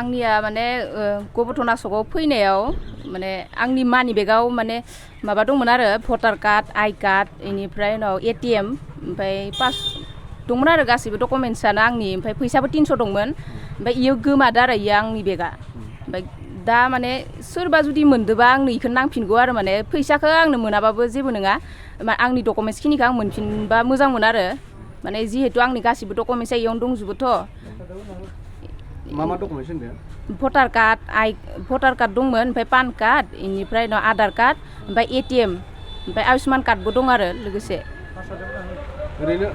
आंनिया माने गबथना सकआव फैनायाव माने आंनि मानि बेगाव माने माबा दंमोन आरो भटार कार्ड आई कार्ड इनिफ्राय उनाव एटीएम ओमफ्राय पास दंमोन आरो गासैबो डकुमेन्ट्सआनो आंनि ओमफ्राय फैसाबो 300 दंमोन ओमफ्राय इयो गोमादो आरो इयो आंनि बेगा ओमफ्राय दा माने सोरबा जुदि मोनदोबा आंनो इखौ नांफिनगौ आरो माने फैसाखौ आंनो मोनाबाबो जेबो नङा आंनि डकुमेन्ट्स खिनिखौ आं मोनफिनबा मोजांमोन आरो माने जिहेतु आंनि गासिबो डकुमेन्ट्सआ इयावनो दंजोबोथ' मा डकुमेन्ट्स होनदों भटार कार्ड दंमोन ओमफ्राय पान कार्ड इनिफ्राय उनाव आधार कार्ड ओमफ्राय एटीएम ओमफ्राय आयुष्मान कार्डबो दं आरो लोगोसे ओरैनो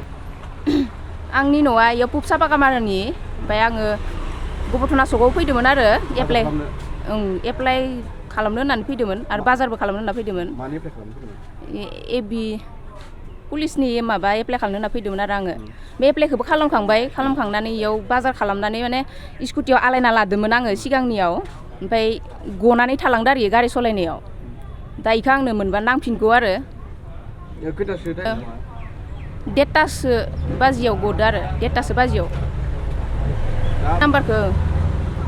आंनि न'आ इयाव पुब सापाकामारानि ओमफ्राय आङो गबथना सकआव फैदोंमोन आरो एप्लाइ खालामनो होननानै फैदोंमोन आरो बाजारबो खालामनो होनना फैदोंमोन मानि एप्लाइ खालामनो फैदोंमोन एबि पुलिसनि माबा एप्लाइ खालामनो होनना फैदोंमोन आरो आङो बे एप्लाइखौबो खालामखांनानै इयाव बाजार खालामनानै माने स्कुटियाव आलायना लादोंमोन आङो सिगांनियाव ओमफ्राय गनानै थालांदो आरो गारि सालायनायाव दा इखौ आंनो मोनबा नांफिनगौ आरो खैथासो टाइम 1:30 बाजियाव गदो आरो 1:30 बाजियाव नाम्बारखौ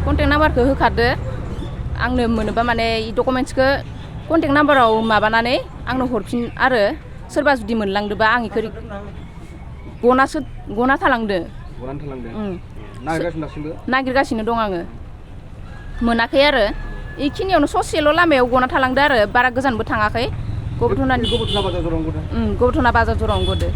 कन्टेक्ट नाम्बारखौ होखादो आंनो मोनोबा माने डकुमेन्ट्सखौ कन्टेक्ट नाम्बाराव माबानानै आंनो हरफिन आरो सोरबा जुदि मोनलांदोबा आं इखौ गना थालांदो नागिरगासिनो दं आङो मोनाखै आरो इखिनियावनो ससेल' लामायाव गना थालांदो आरो बारा गोजानबो थाङाखै गबथना बाजार जरावनो गदो